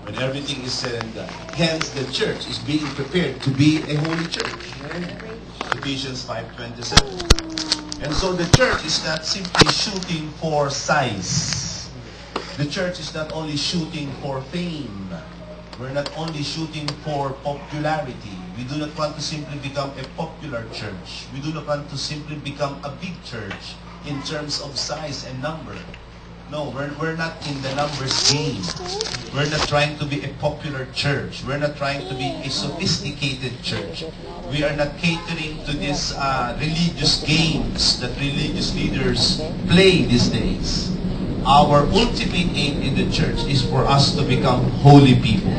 When everything is said and done. Hence, the church is being prepared to be a holy church. Ephesians 5:27. And so the church is not simply shooting for size. The church is not only shooting for fame. We're not only shooting for popularity. We do not want to simply become a popular church. We do not want to simply become a big church in terms of size and number. No, we're not in the numbers game. We're not trying to be a popular church. We're not trying to be a sophisticated church. We are not catering to these religious games that religious leaders play these days. Our ultimate aim in the church is for us to become holy people.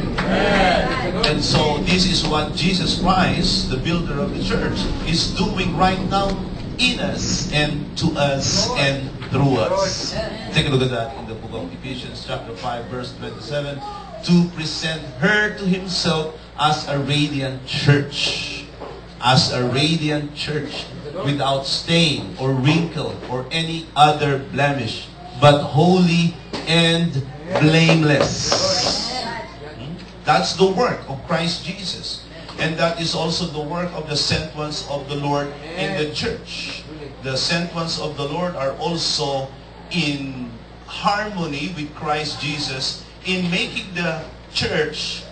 And so this is what Jesus Christ, the builder of the church, is doing right now in us and to us and through us. Take a look at that in the book of Ephesians chapter 5 verse 27. To present her to himself as a radiant church. As a radiant church without stain or wrinkle or any other blemish, but holy and blameless. That's the work of Christ Jesus. And that is also the work of the sent ones of the Lord in the church. The sent ones of the Lord are also in harmony with Christ Jesus in making the church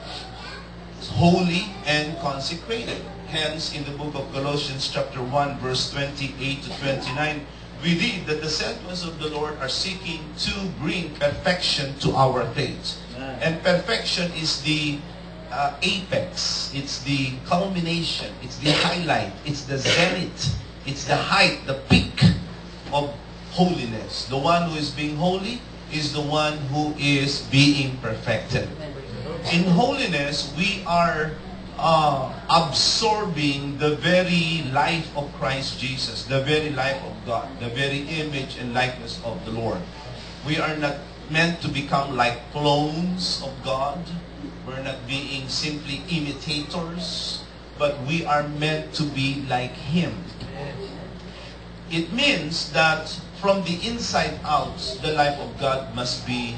holy and consecrated. Hence, in the book of Colossians chapter 1 verse 28 to 29, we read that the sent ones of the Lord are seeking to bring perfection to our faith. And perfection is the apex. It's the culmination. It's the highlight. It's the zenith. It's the height, the peak of holiness. The one who is being holy is the one who is being perfected. In holiness, we are absorbing the very life of Christ Jesus, the very life of God, the very image and likeness of the Lord. We are not meant to become like clones of God. We're not being simply imitators, but we are meant to be like Him. It means that from the inside out, the life of God must be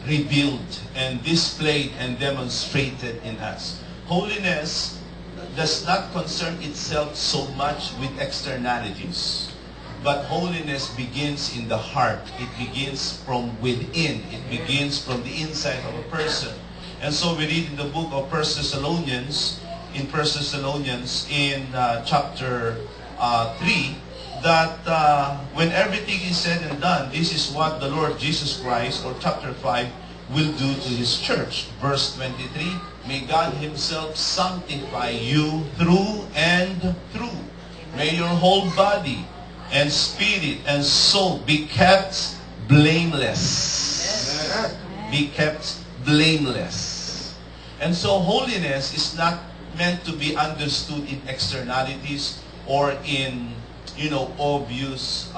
revealed and displayed and demonstrated in us. Holiness does not concern itself so much with externalities. But holiness begins in the heart. It begins from within. It begins from the inside of a person. And so we read in the book of 1 Thessalonians, in chapter 3, that when everything is said and done, this is what the Lord Jesus Christ, or chapter 5, will do to His church. Verse 23, may God Himself sanctify you through and through. May your whole body and spirit and soul be kept blameless. Be kept blameless. And so holiness is not meant to be understood in externalities or in, obvious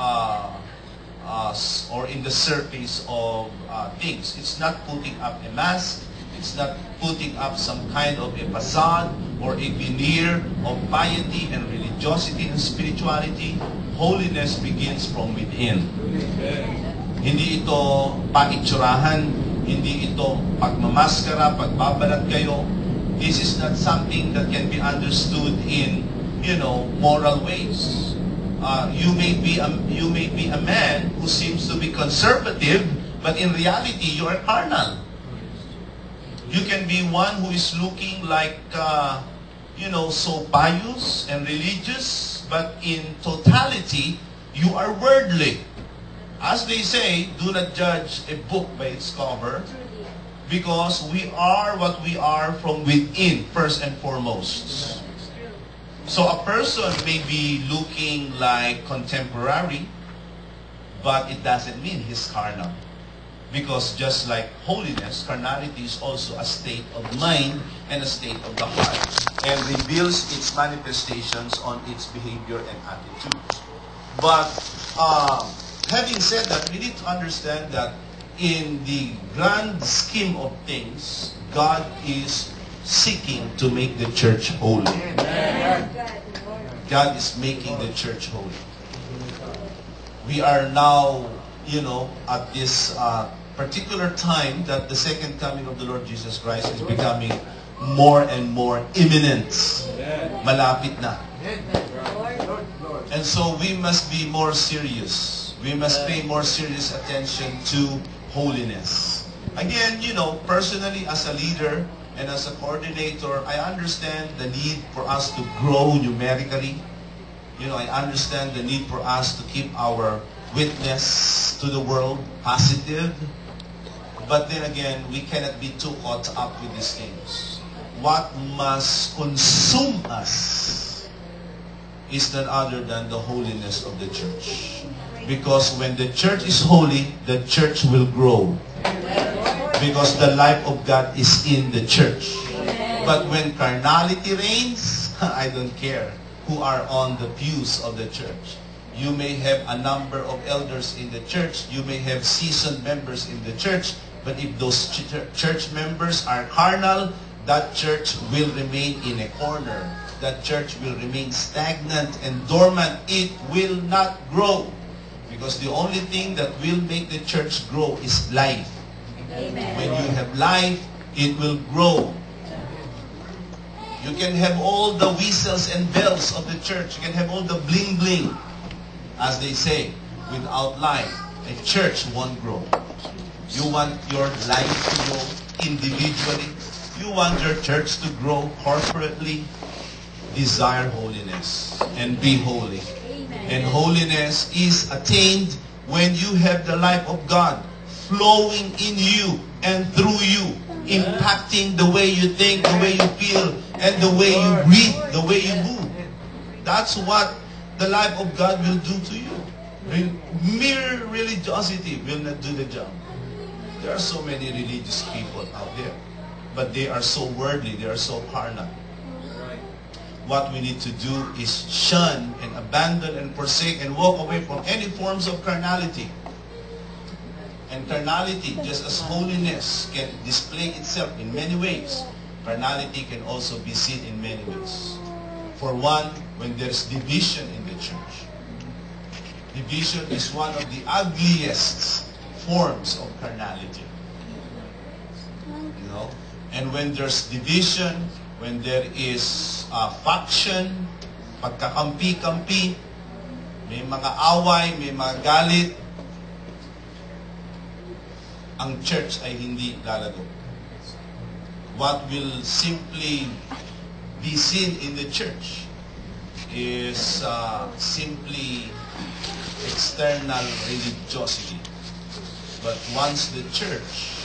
or in the surface of things. It's not putting up a mask. It's not putting up some kind of a facade or a veneer of piety and religiosity and spirituality. Holiness begins from within. Hindi ito paitsurahan, hindi ito pagmamaskara, pagbabalat kayo. This is not something that can be understood in, moral ways. You may be a man who seems to be conservative, but in reality, you are carnal. You can be one who is looking like, so pious and religious, but in totality, you are worldly. As they say, do not judge a book by its cover, because we are what we are from within, first and foremost. So a person may be looking like contemporary, but it doesn't mean he's carnal. Because just like holiness, carnality is also a state of mind and a state of the heart, and reveals its manifestations on its behavior and attitudes. But having said that, we need to understand that in the grand scheme of things, God is seeking to make the church holy. God is making the church holy. We are now, at this particular time that the second coming of the Lord Jesus Christ is becoming more and more imminent. Malapit na. And so we must be more serious. We must pay more serious attention to holiness. Again, personally as a leader and as a coordinator, I understand the need for us to grow numerically. I understand the need for us to keep our witness to the world positive. But then again, we cannot be too caught up with these things. What must consume us is none other than the holiness of the church. Because when the church is holy, the church will grow. Because the life of God is in the church. But when carnality reigns, I don't care who are on the pews of the church. You may have a number of elders in the church. You may have seasoned members in the church. But if those church members are carnal, that church will remain in a corner. That church will remain stagnant and dormant. It will not grow. Because the only thing that will make the church grow is life. Amen. When you have life, it will grow. You can have all the whistles and bells of the church. You can have all the bling-bling, as they say. Without life, a church won't grow. You want your life to grow individually. You want your church to grow corporately. Desire holiness and be holy. Amen. And holiness is attained when you have the life of God flowing in you and through you, impacting the way you think, the way you feel, and the way you breathe, the way you move. That's what the life of God will do to you. Mere religiosity will not do the job. There are so many religious people out there, but they are so worldly, they are so carnal. What we need to do is shun and abandon and forsake and walk away from any forms of carnality. And carnality, just as holiness can display itself in many ways, carnality can also be seen in many ways. For one, when there's division in the church. Division is one of the ugliest forms of carnality. And when there's division, when there is faction, pagkakampi-kampi, may mga away, may mga galit, ang church ay hindi lalago. What will simply be seen in the church is simply external religiosity. But once the church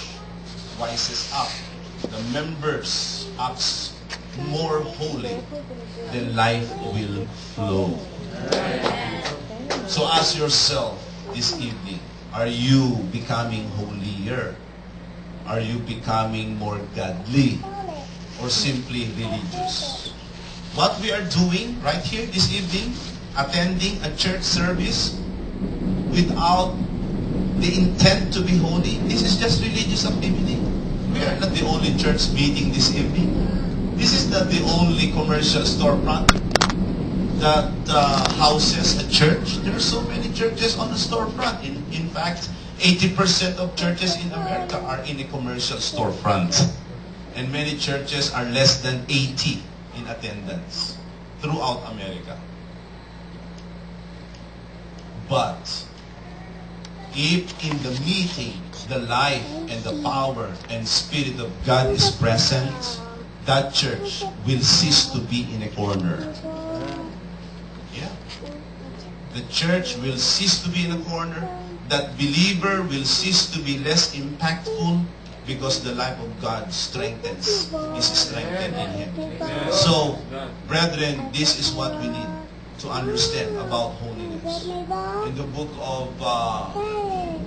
rises up, the members acts more holy, then life will flow. So ask yourself this evening, are you becoming holier? Are you becoming more godly? Or simply religious? What we are doing right here this evening, attending a church service without the intent to be holy, this is just religious activity. We are not the only church meeting this evening. This is not the only commercial storefront that houses a church. There are so many churches on the storefront. In fact, 80% of churches in America are in a commercial storefront. And many churches are less than 80 in attendance throughout America. But if in the meeting, the life and the power and Spirit of God is present, that church will cease to be in a corner. Yeah. The church will cease to be in a corner. That believer will cease to be less impactful because the life of God is strengthened in him. So, brethren, this is what we need to understand about holiness. In the book of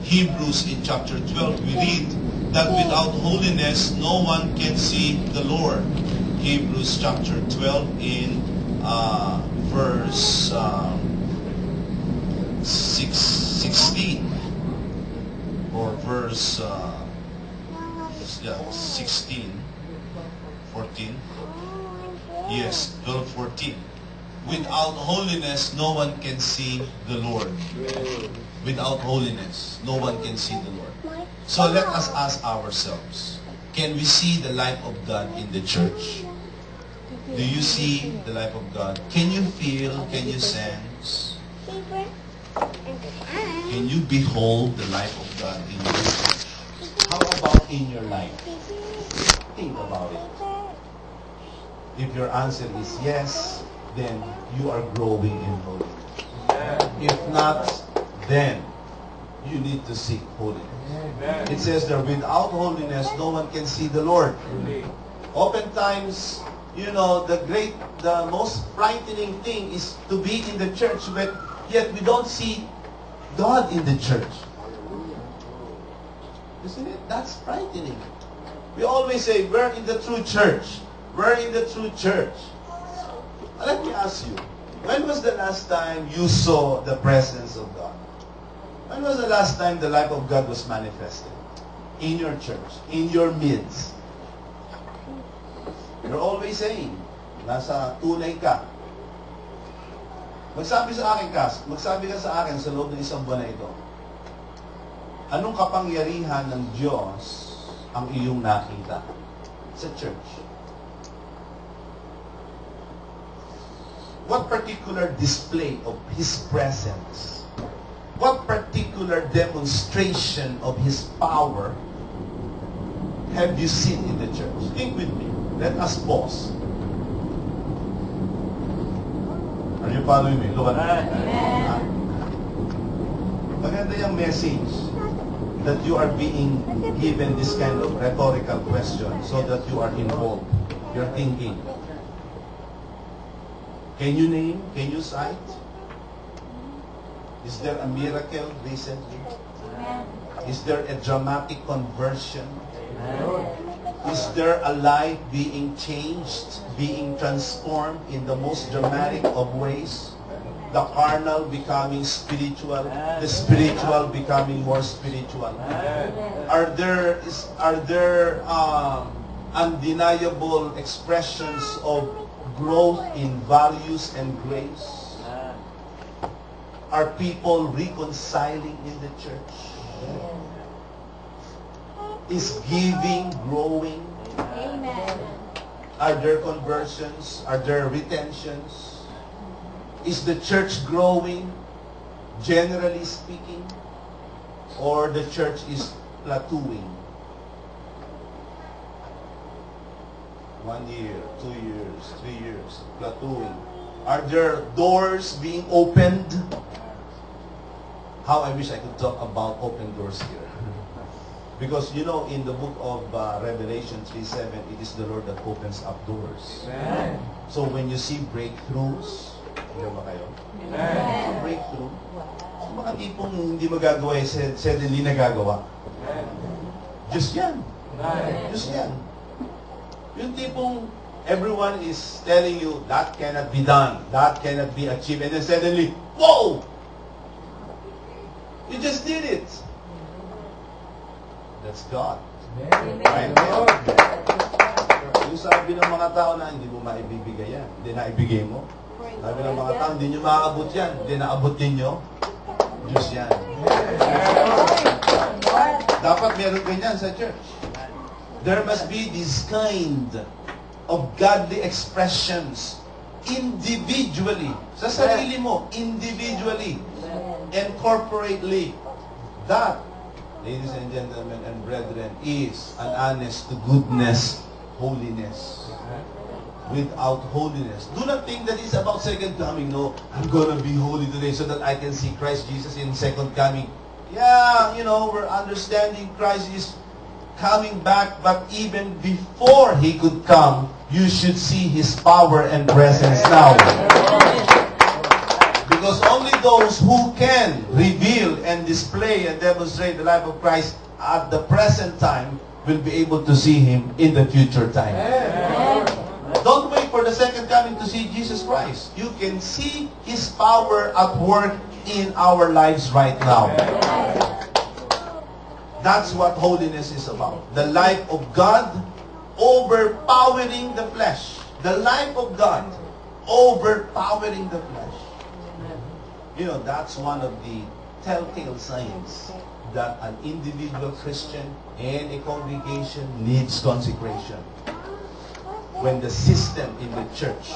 Hebrews in chapter 12, we read that without holiness, no one can see the Lord. Hebrews chapter 12 in verse 16 or verse 16, 14. Yes, 12:14. Without holiness, no one can see the Lord. Without holiness, no one can see the Lord. So let us ask ourselves, can we see the life of God in the church? Do you see the life of God? Can you feel, can you sense? Can you behold the life of God in your church? How about in your life? Think about it. If your answer is yes, then you are growing in holiness. If not, then you need to seek holiness. It says there, without holiness, no one can see the Lord. Oftentimes, you know, the most frightening thing is to be in the church, but yet we don't see God in the church. Isn't it? That's frightening. We always say, we're in the true church. We're in the true church. Let me ask you, when was the last time you saw the presence of God? When was the last time the life of God was manifested? In your church, in your midst. You're always saying, nasa tunay ka. Magsabi ka sa akin sa loob ng isang buwan na ito, anong kapangyarihan ng Diyos ang iyong nakita sa church? What particular display of His presence? What particular demonstration of His power have you seen in the church? Think with me. Let us pause. Are you following me? Look at me. Maganda yung message that you are being given this kind of rhetorical question so that you are involved. You're thinking. Can you name? Can you cite? Is there a miracle recently? Is there a dramatic conversion? Is there a life being changed, being transformed in the most dramatic of ways? The carnal becoming spiritual, the spiritual becoming more spiritual. Are there undeniable expressions of growth in values and grace? Are people reconciling in the church? Is giving growing? Amen. Are there conversions? Are there retentions? Is the church growing, generally speaking? Or the church is plateauing? 1 year, 2 years, 3 years, plateauing. Are there doors being opened? How I wish I could talk about open doors here. Because, you know, in the book of Revelation 3:7, it is the Lord that opens up doors. Amen. So when you see breakthroughs, hindi ba kayo? Amen. Breakthrough. So mga tipong hindi magagawa, suddenly nagagawa. Just yan. Just yan. Yung tipong everyone is telling you, that cannot be done, that cannot be achieved, and then suddenly, whoa! You just did it. That's God. Right there. Yung sabi ng mga tao na hindi mo maibibigay yan, hindi naibigay mo. Sabi ng mga tao, hindi nyo maaabot yan, hindi naabot ninyo. Diyos yan. Dapat meron ganyan sa church. There must be this kind of godly expressions individually. Sa sarili mo, individually and corporately. That, ladies and gentlemen and brethren, is an honest to goodness holiness. Without holiness, do not think that it's about second coming. No, I'm gonna be holy today so that I can see Christ Jesus in second coming. Yeah, you know, we're understanding Christ is coming back, but even before He could come, you should see His power and presence now. Because only those who can reveal and display and demonstrate the life of Christ at the present time will be able to see Him in the future time. Don't wait for the second coming to see Jesus Christ. You can see His power at work in our lives right now. That's what holiness is about. The life of God overpowering the flesh. The life of God overpowering the flesh. You know, that's one of the telltale signs that an individual Christian and a congregation needs consecration. When the system in the church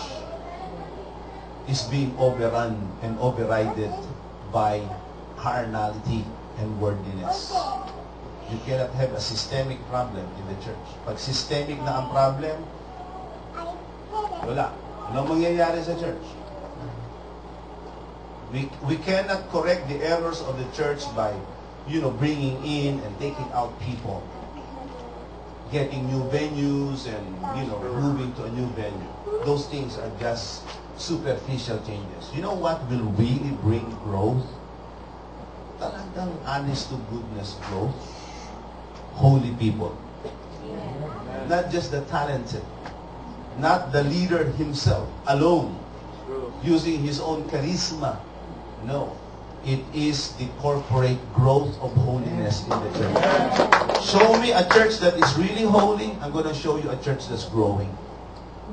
is being overrun and overridden by carnality and worldliness. You cannot have a systemic problem in the church. Pag systemic na ang problem, wala. Anong mangyayari sa church? We cannot correct the errors of the church by, bringing in and taking out people. Getting new venues and, moving to a new venue. Those things are just superficial changes. You know what will really bring growth? Talagang honest to goodness growth. Holy people. Not just the talented. Not the leader himself alone. Using his own charisma. No. It is the corporate growth of holiness in the church. Show me a church that is really holy. I'm going to show you a church that's growing.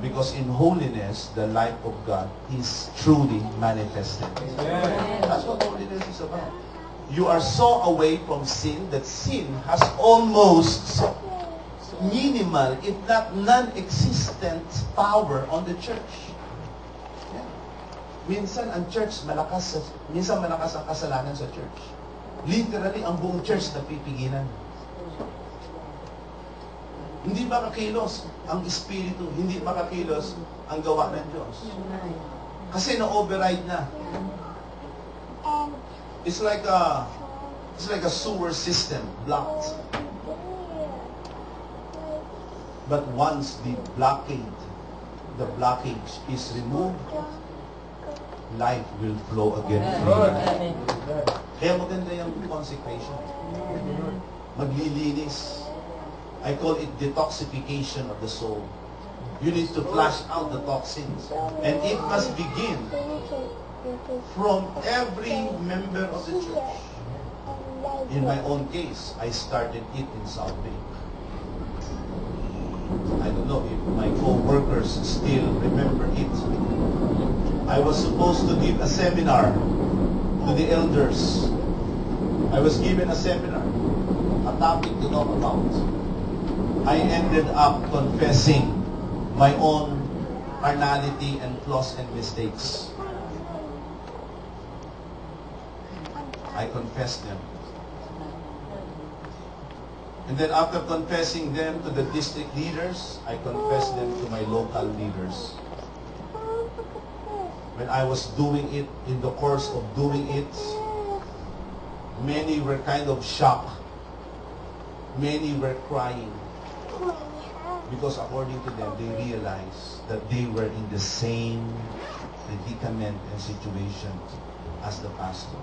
Because in holiness, the life of God is truly manifested. That's what holiness is about. You are so away from sin that sin has almost minimal, if not non-existent power on the church. Yeah. Minsan ang church minsan malakas ang kasalanan sa church. Literally, ang buong church napipigilan. Hindi makakilos ang Espiritu, hindi makakilos ang gawa ng Diyos. Kasi na-override na. It's like a sewer system, blocked. But once the blockage is removed, life will flow again. Kaya maganda yung consecration. Maglilinis. I call it detoxification of the soul. You need to flush out the toxins. And it must begin from every member of the church. In my own case, I started it in South Bay. I don't know if my co-workers still remember it. I was supposed to give a seminar to the elders. I was given a seminar, a topic to talk about. I ended up confessing my own carnality and flaws and mistakes. I confessed them. And then after confessing them to the district leaders, I confessed them to my local leaders. When I was doing it, in the course of doing it, many were kind of shocked. Many were crying. Because according to them, they realized that they were in the same predicament and situation as the pastor.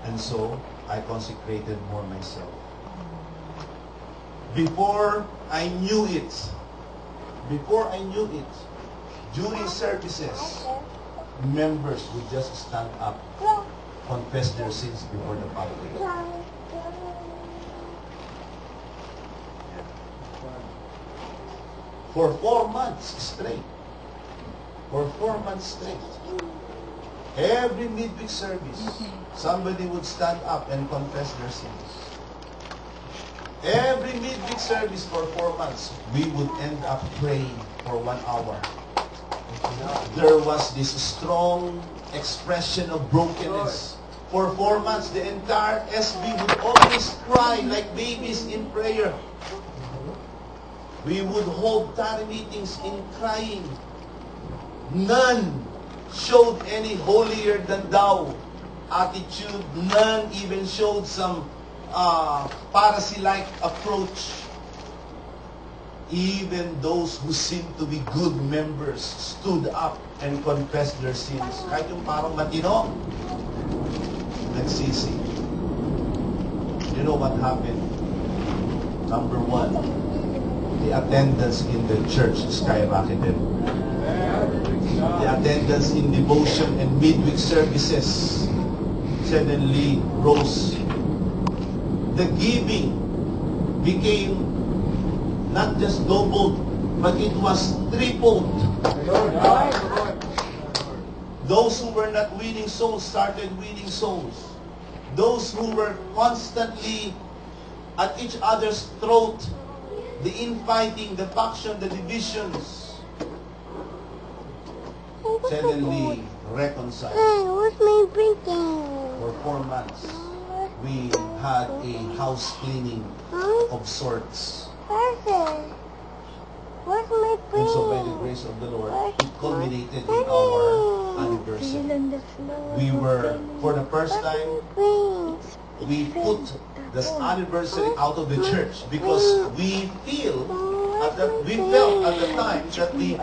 And so, I consecrated more myself. Before I knew it, during services, members would just stand up, confess their sins before the public. For 4 months straight. Every midweek service, somebody would stand up and confess their sins. Every midweek service for 4 months, we would end up praying for 1 hour. There was this strong expression of brokenness. For 4 months, the entire SB would always cry like babies in prayer. We would hold tarry meetings in crying. None showed any holier than thou attitude. None even showed some Pharisee-like approach. Even those who seemed to be good members stood up and confessed their sins. Kahit yung parang matino, nagsisi. You know what happened? Number 1, the attendance in the church skyrocketed. The attendance in devotion and midweek services suddenly rose. The giving became not just doubled, but it was tripled. Those who were not winning souls started winning souls. those who were constantly at each other's throat, the infighting, the faction, the divisions, suddenly reconciled. What's my drinking? For 4 months, we had a house cleaning of sorts. What's my And so by the grace of the Lord, it culminated in our anniversary. We were, for the first time, we put this anniversary out of the church because we felt at the time that the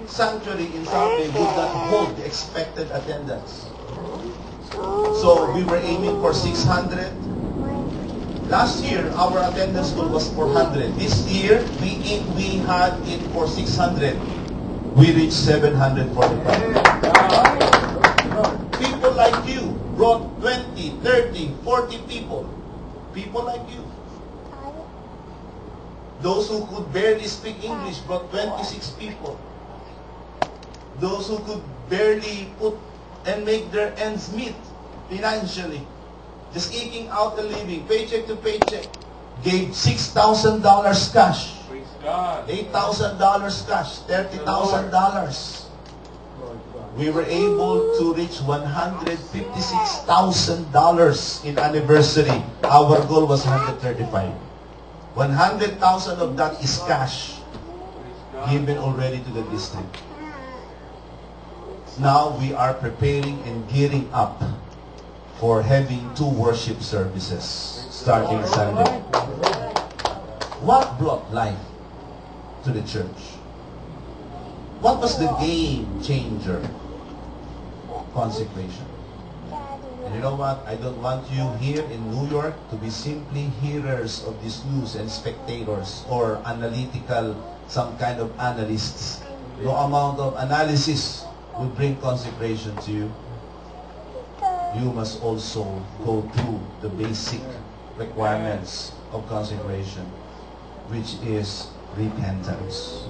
sanctuary in South Bay would not hold the expected attendance. So we were aiming for 600. Last year, our attendance goal was 400. This year, we had it for 600. We reached 745. People like you brought 20, 30, 40 people. People like you. Those who could barely speak English brought 26 people. Those who could barely put and make their ends meet financially, just eking out a living, paycheck to paycheck, gave $6,000 cash, $8,000 cash, $30,000. We were able to reach $156,000 in anniversary. Our goal was 135. 100,000 of that is cash given already to the district. Now we are preparing and gearing up for having 2 worship services starting Sunday. What brought life to the church? What was the game changer? Consecration. And you know what? I don't want you here in New York to be simply hearers of this news and spectators or analytical, some kind of analysts. No amount of analysis would bring consecration to you. You must also go through the basic requirements of consecration, which is repentance.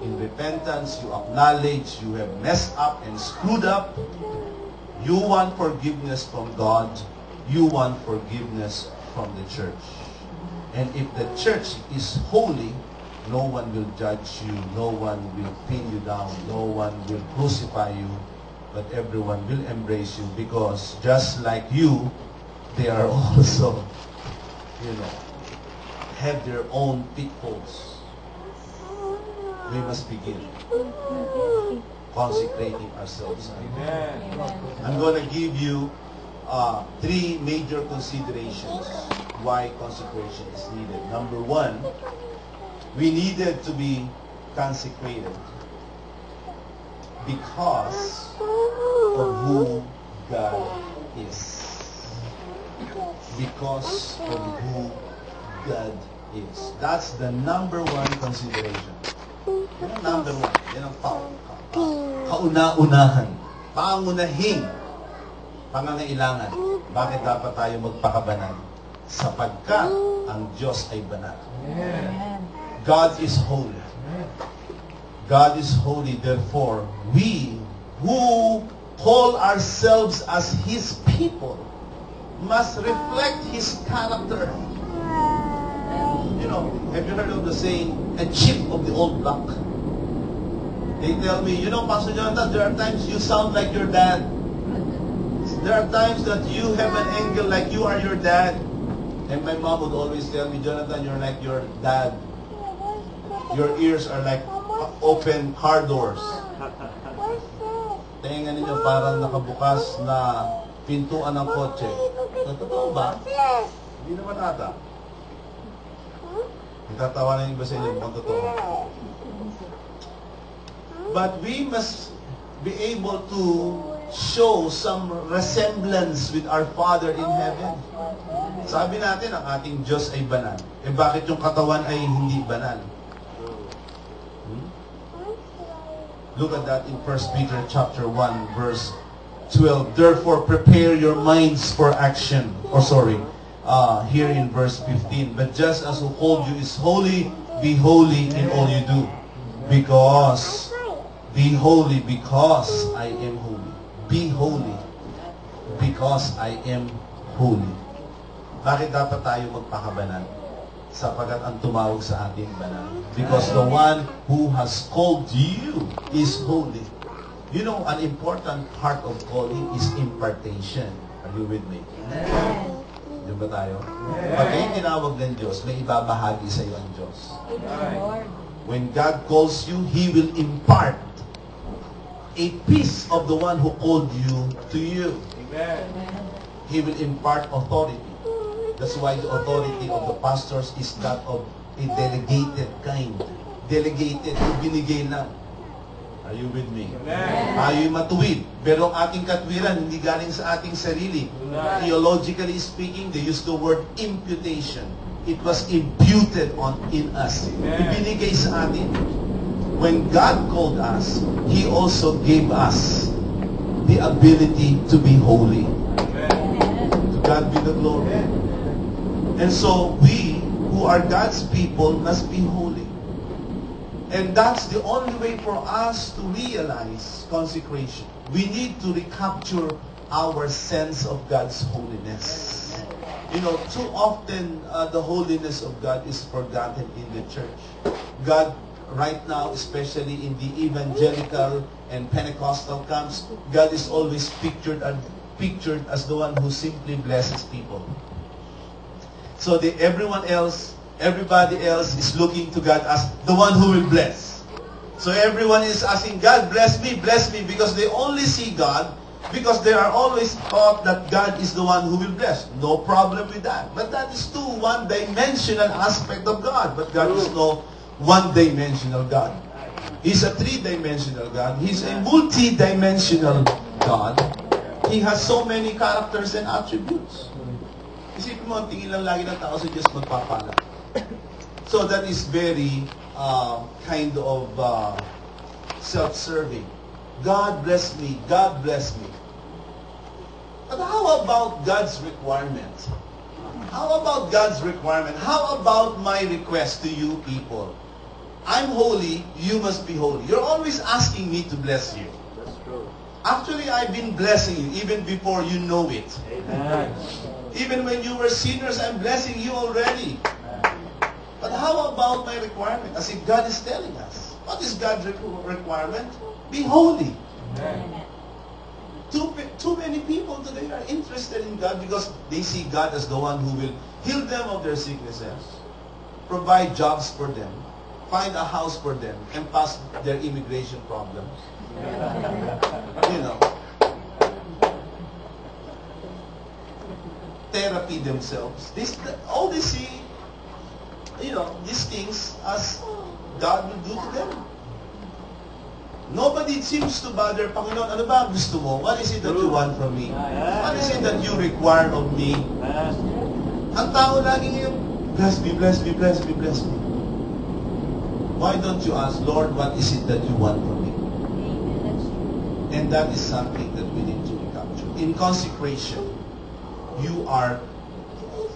In repentance, you acknowledge you have messed up and screwed up. You want forgiveness from God. You want forgiveness from the church. And if the church is holy, no one will judge you. No one will pin you down. No one will crucify you. But everyone will embrace you because just like you, they are also, have their own pitfalls. We must begin consecrating ourselves. Amen. I'm going to give you 3 major considerations why consecration is needed. Number 1, we needed to be consecrated because of who God is. Because of who God is. That's the number 1 consideration. Yan ang number 1. Yan ang kauna-unahan. Pangunahing pangangailangan. Bakit dapat tayo magpakabanal? Sapagkat ang Diyos ay banal. God is holy. God is holy, therefore, we who call ourselves as His people must reflect His character. Have you heard of the saying, a chip of the old block? They tell me, Pastor Jonathan, there are times you sound like your dad. There are times that you have an angle like you are your dad. And my mom would always tell me, Jonathan, you're like your dad. Your ears are like open car doors. Tenga ninyo parang nakabukas na pintuan ng kotse. Totoo ba? Hindi naman ata. Nagtatawanan yung iba sa inyo kung totoo. But we must be able to show some resemblance with our Father in heaven. Sabi natin, ang ating Diyos ay banal. Bakit yung katawan ay hindi banal? Look at that in 1 Peter chapter 1, verse 12. Therefore, prepare your minds for action. Here in verse 15. But just as who called you is holy, be holy in all you do. Be holy because I am holy. Be holy because I am holy. Bakit dapat tayo magpakabanal? Sapagkat ang tumawag sa ating banal. Because the one who has called you is holy. You know, an important part of calling is impartation. Are you with me? Diyan ba tayo? Pag kayo tinawag ng Diyos, may ibabahagi sa iyo ang Diyos. When God calls you, He will impart a piece of the one who called you to you. He will impart authority. That's why the authority of the pastors is that of a delegated kind. Delegated, binigay lang. Are you with me? Tayo'y matuwid. Pero ang ating katwiran, hindi galing sa ating sarili. Theologically speaking, they use the word imputation. It was imputed in us. Ibinigay sa atin. When God called us, He also gave us the ability to be holy. To God be the glory. And so we, who are God's people, must be holy. And that's the only way for us to realize consecration. We need to recapture our sense of God's holiness. You know, too often the holiness of God is forgotten in the church. God, right now, especially in the evangelical and Pentecostal camps, God is always pictured as the one who simply blesses people. So everybody else is looking to God as the one who will bless. So everyone is asking, God, bless me, because they only see God, because they are always taught that God is the one who will bless. No problem with that. But that is too one-dimensional aspect of God. But God is no one-dimensional God. He's a three-dimensional God. He's a multi-dimensional God. He has so many characters and attributes. Isipin mo, ang tingin lang lagi ng tao sa Diyos magpapala. So that is very kind of self-serving. God bless me. God bless me. But how about God's requirement? How about God's requirement? How about my request to you people? I'm holy, you must be holy. You're always asking me to bless you. That's true. Actually, I've been blessing you even before you know it. Amen. Even when you were sinners, I'm blessing you already. But how about my requirement? As if God is telling us. What is God's requirement? Be holy. Amen. Too many people today are interested in God because they see God as the one who will heal them of their sicknesses, provide jobs for them, find a house for them, and pass their immigration problems. You know. Therapy themselves. All they see, these things as God will do to them. Nobody seems to bother, Panginoon, ano ba ang gusto mo? What is it that you want from me? What is it that you require of me? Ang tao lagi yung, bless me, bless me, bless me, bless me. Why don't you ask, Lord, what is it that you want from me? And that is something that we need to recapture. In consecration, you are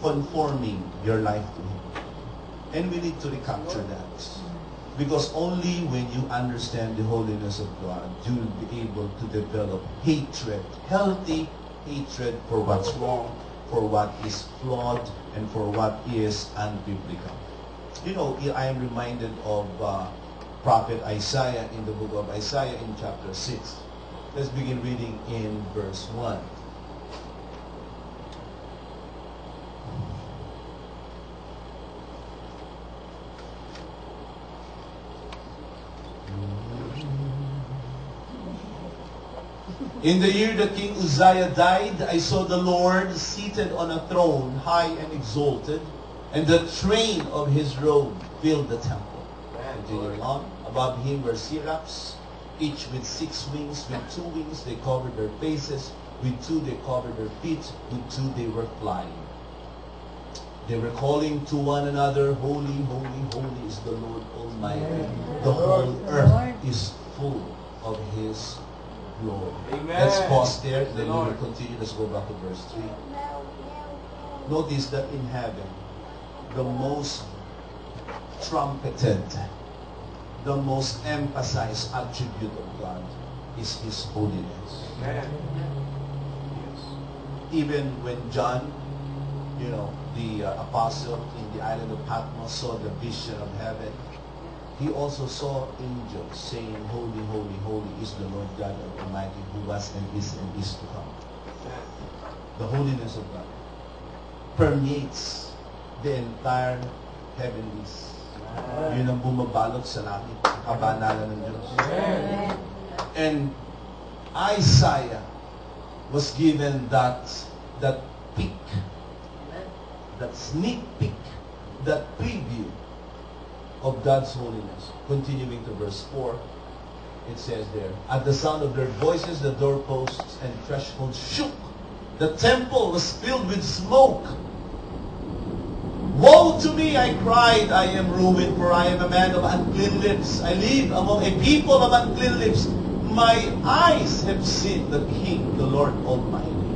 conforming your life to Him. And we need to recapture that. Because only when you understand the holiness of God, you will be able to develop hatred, healthy hatred for what's wrong, for what is flawed, and for what is unbiblical. You know, I am reminded of Prophet Isaiah in the book of Isaiah in chapter 6. Let's begin reading in verse 1. In the year that King Uzziah died, I saw the Lord seated on a throne, high and exalted, and the train of His robe filled the temple. Continuing on, above Him were seraphs, each with 6 wings. With 2 wings they covered their faces, with 2 they covered their feet, with 2 they were flying. They were calling to one another, Holy, holy, holy is the Lord Almighty. The whole earth is full of His glory. Amen. Let's pause there, then we will continue. Let's go back to verse 3. Notice that in heaven, the most trumpeted, the most emphasized attribute of God is His holiness. Amen. even when John, the apostle in the island of Patmos saw the vision of heaven, he also saw angels saying, "Holy, holy, holy is the Lord God Almighty, who was and is to come." The holiness of God permeates the entire heavenlies. Yun ang bumabalot sa langit, ang kabanalan ng Diyos. And Isaiah was given that peek, that sneak peek, that preview of God's holiness. Continuing to verse 4, it says there, "At the sound of their voices, the doorposts and thresholds shook. The temple was filled with smoke. Woe to me, I cried, I am ruined, for I am a man of unclean lips. I live among a people of unclean lips. My eyes have seen the King, the Lord Almighty."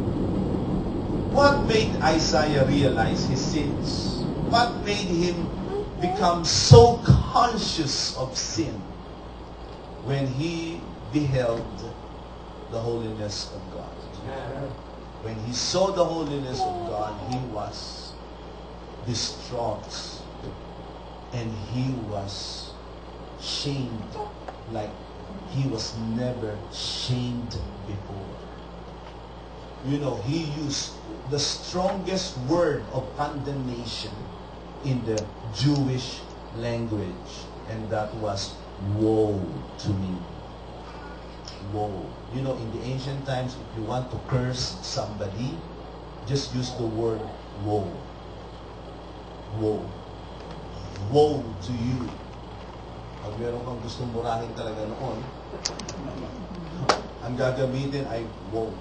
What made Isaiah realize his sins? What made him become so conscious of sin? When he beheld the holiness of God. When he saw the holiness of God, he was distraught. And he was shamed like he was never shamed before. He used the strongest word of condemnation in the Jewish language, and that was, "Woe to me." Woe. In the ancient times, if you want to curse somebody, just use the word woe. Woe. Woe to you. Pag meron kang gustong murahin talaga noon, ang gagamitin ay woe.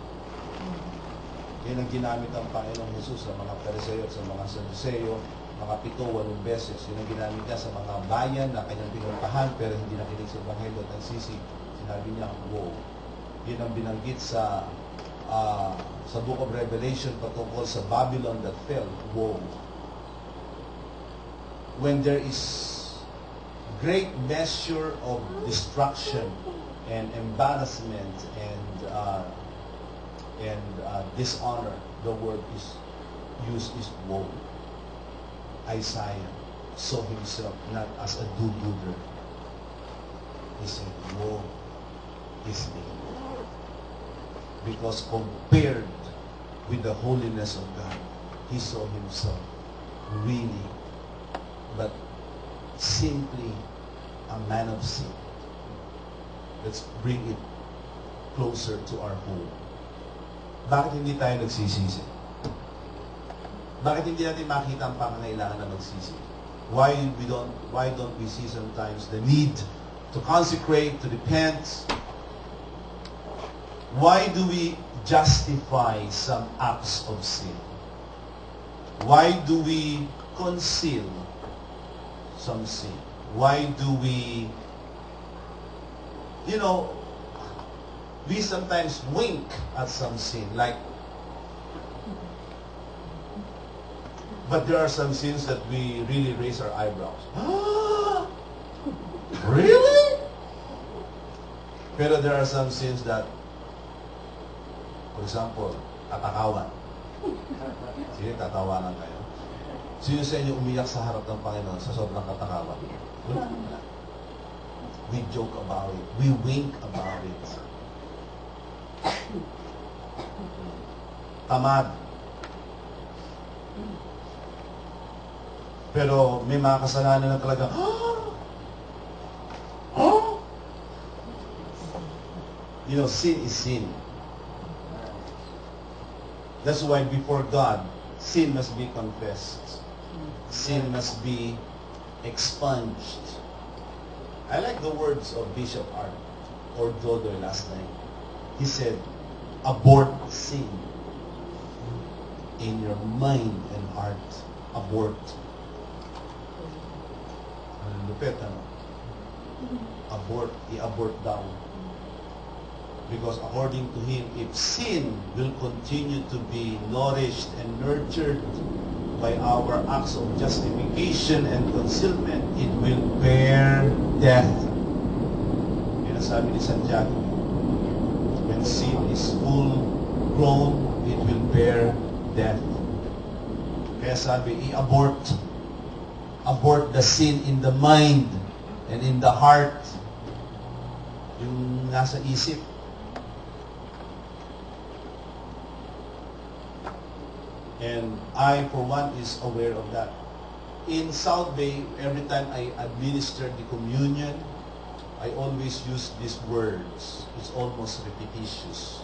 Yan ang ginamit ng Panginoong Jesus sa mga Pariseo at sa mga Saduceo, mga 7-8 beses. Yun ang ginamit niya sa mga bayan na kanyang pinuntahan pero hindi nakinig sa Ebanghelyo at nagsisi. Sinabi niya, "Woe." Yun ang binanggit sa Book of Revelation patungkol sa Babylon that fell. Woe. When there is great measure of destruction and embarrassment and dishonor, the word is used is woe. Isaiah saw himself not as a do-gooder. He said, "Woe is me." Because compared with the holiness of God, he saw himself really, but simply a man of sin. Let's bring it closer to our home. Bakit hindi tayo nagsisisi? Bakit hindi natin makita ang pangangailangan na magsisi? Why don't we see sometimes the need to consecrate, to repent? Why do we justify some acts of sin? Why do we conceal some sin? Why do we, we sometimes wink at some sin, but there are some sins that we really raise our eyebrows. Really? Pero there are some sins that, for example, katakawan. Sige, tatawanan kayo. Sino sa inyo umiyak sa harap ng Panginoon sa sobrang katakawan? We joke about it. We wink about it. Tamad. Pero may mga kasalanan na talaga, sin is sin. That's why before God, sin must be confessed. Sin must be expunged. I like the words of Bishop Art or Dodo last night. He said, "Abort sin in your mind and heart." Abort. Ang lupit, Abort. I-abort down. Because according to him, if sin will continue to be nourished and nurtured by our acts of justification and concealment, it will bear death. Yun ang sabi ni Santiago. When sin is full grown, it will bear death. Kaya sabi, i-abort. Abort the sin in the mind and in the heart. Yung nasa isip. And I, for one, is aware of that. In South Bay, every time I administer the communion, I always use these words. It's almost repetitious.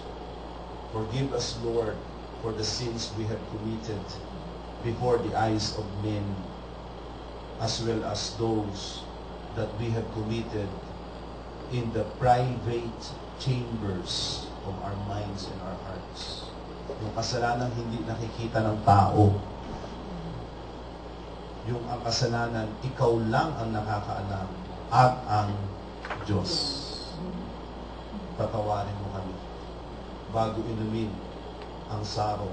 Forgive us, Lord, for the sins we have committed before the eyes of men, as well as those that we have committed in the private chambers of our minds and our hearts. Yung kasalanan hindi nakikita ng tao. Yung ang kasalanan, ikaw lang ang nakakaalam at ang Diyos. Patawarin mo kami bago inumin ang saro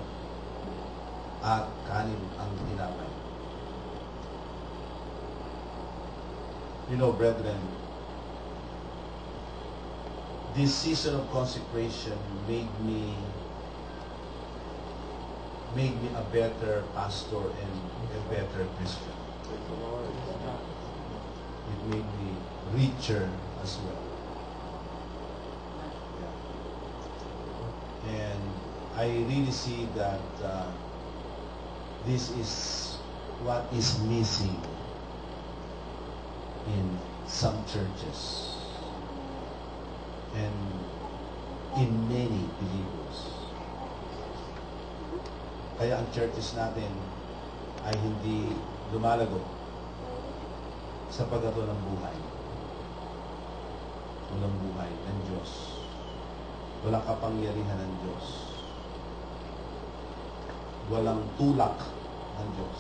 at kanin ang tinapay. You know, brethren, this season of consecration made me a better pastor and a better Christian. It made me richer as well. Yeah. And I really see that this is what is missing in some churches and in many believers. Kaya ang churches natin ay hindi lumalago sa paggato ng buhay. Walang buhay ng Diyos. Walang kapangyarihan ng Diyos. Walang tulak ng Diyos.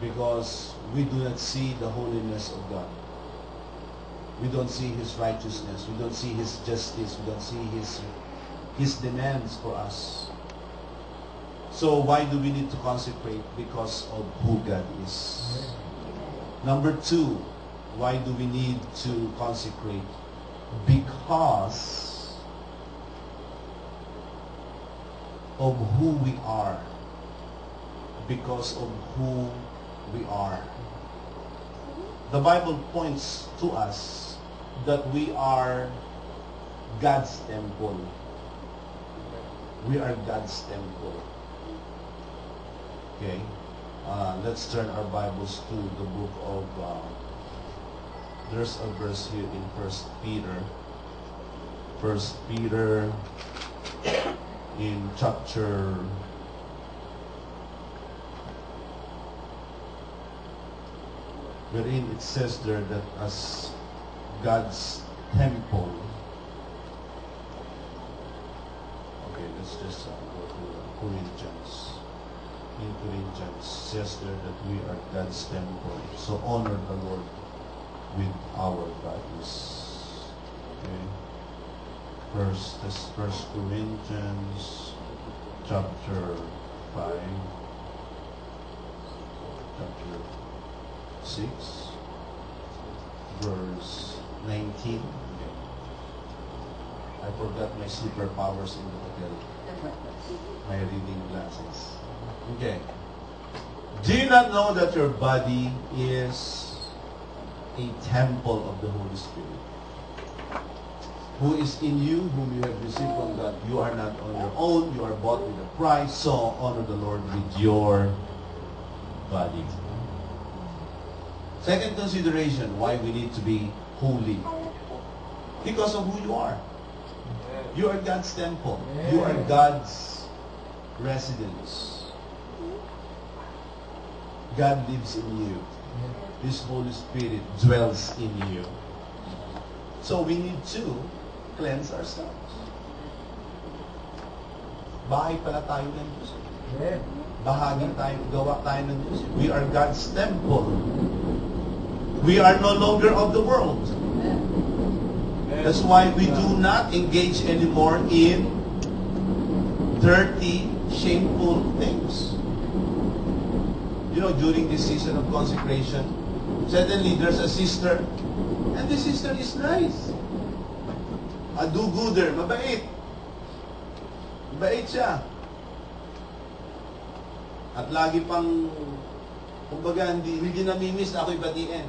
Because we do not see the holiness of God. We don't see His righteousness. We don't see His justice. We don't see His demands for us. So why do we need to consecrate? Because of who God is. Number two, why do we need to consecrate? Because of who we are. Because of who we are. The Bible points to us that we are God's temple. We are God's temple. Okay? Let's turn our Bibles to the book of, there's a verse here in 1 Peter. 1 Peter in chapter wherein it says there that as God's temple. Okay, let's just go to Corinthians. In Corinthians, says there that we are God's temple. So honor the Lord with our bodies. Okay. First Corinthians chapter 5, chapter 6, verse 19. Okay. I forgot my superpowers in the hotel. My reading glasses. Okay. Do you not know that your body is a temple of the Holy Spirit, who is in you, whom you have received from God? You are not on your own. You are bought with a price. So honor the Lord with your body. Second consideration, why we need to be holy. Because of who you are. You are God's temple. You are God's residence. God lives in you. His Holy Spirit dwells in you. So we need to cleanse ourselves. Bahay pala tayo ng Diyos. Bahagi tayo, gawa tayo ng Diyos. We are God's temple. We are no longer of the world. That's why we do not engage anymore in dirty, shameful things. You know, during this season of consecration, suddenly there's a sister, and the sister is nice. A do-gooder, mabait. Bait siya. At lagi pang, kumbaga, hindi namimiss na ako'y batiin.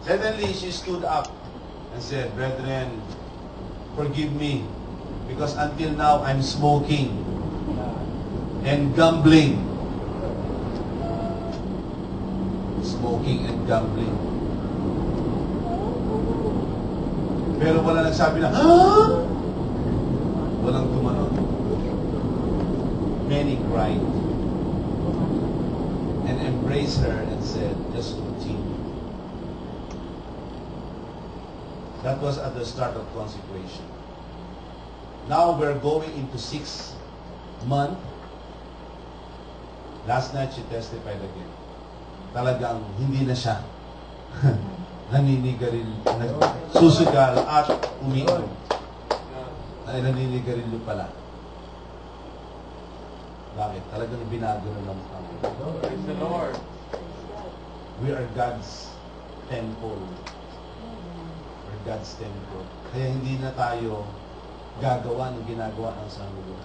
Suddenly, she stood up and said, "Brethren, forgive me, because until now, I'm smoking and gambling." Smoking and gambling. Pero wala nagsabi na, "Ha?" Walang tumanon. Many cried and embraced her and said, "Just continue." That was at the start of consecration. Now we're going into 6th month. Last night she testified again. Talagang hindi na siya naninigaril, susugal at umiinom. Ay naninigarilyo pala. Bakit? Talagang binago na ng Panginoon. Praise the Lord. We are God's temple. We're God's temple. Kaya hindi na tayo gagawa ng ginagawa ng sanggol.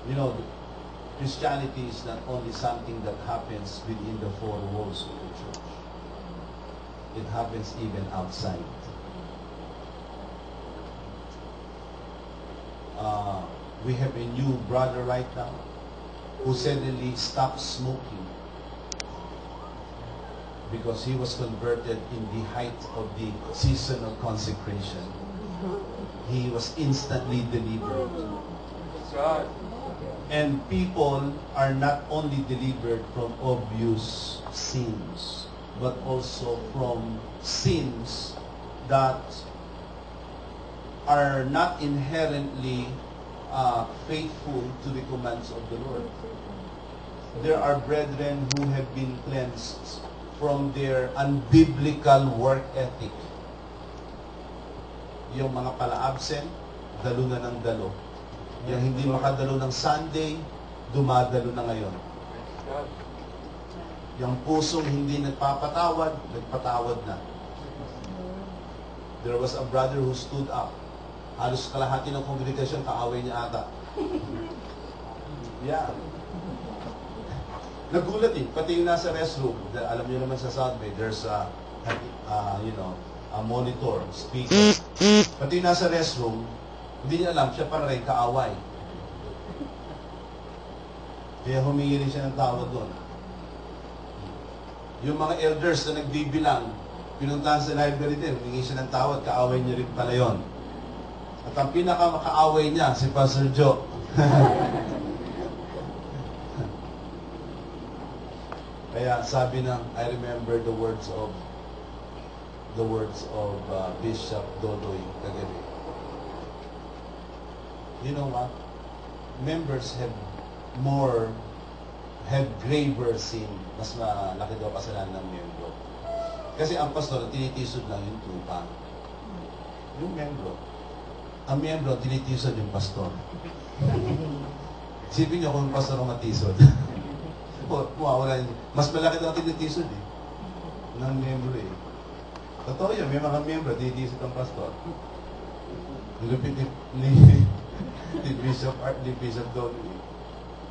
You know, Christianity is not only something that happens within the four walls of the church. It happens even outside. We have a new brother right now who suddenly stopped smoking because he was converted in the height of the season of consecration. He was instantly delivered. God. And people are not only delivered from obvious sins, but also from sins that are not inherently faithful to the commands of the Lord. There are brethren who have been cleansed from their unbiblical work ethic. Yung mga pala-absent, dalo na ng dalo. Yung hindi makadalo ng Sunday, dumadalo na ngayon. Yung pusong hindi nagpapatawad, nagpatawad na. There was a brother who stood up. Halos kalahati ng kongregasyon, kaaway niya ata. Yeah. Nagulat eh. Pati yung nasa restroom, alam niyo naman sa South Bay, there's a monitor, speaker. Pati yung nasa restroom, hindi niya alam, siya pa rin kaaway. Kaya humingi rin siya ng tawad doon. Yung mga elders na nagbibilang, pinuntahan sa library din, humingi siya ng tawad, kaaway niya rin pala yun. At ang pinaka-makaaway niya, si Pastor Joe. Kaya sabi ng, I remember the words of Bishop Dodoy kagabi. You know what? Members have graver sin. Mas malaki daw kasalanan ng membro. Kasi ang pastor, tinitisod lang yung tupa. Yung membro. Ang membro, tinitisod yung pastor. Sipin niyo kung yung pastor ang matisod. Wala, mas malaki daw tinitisod eh. Ng membro eh. Totoo yun, may mga membro, tinitisod ang pastor. Lupit ni Bishop Art, ni Bishop Don.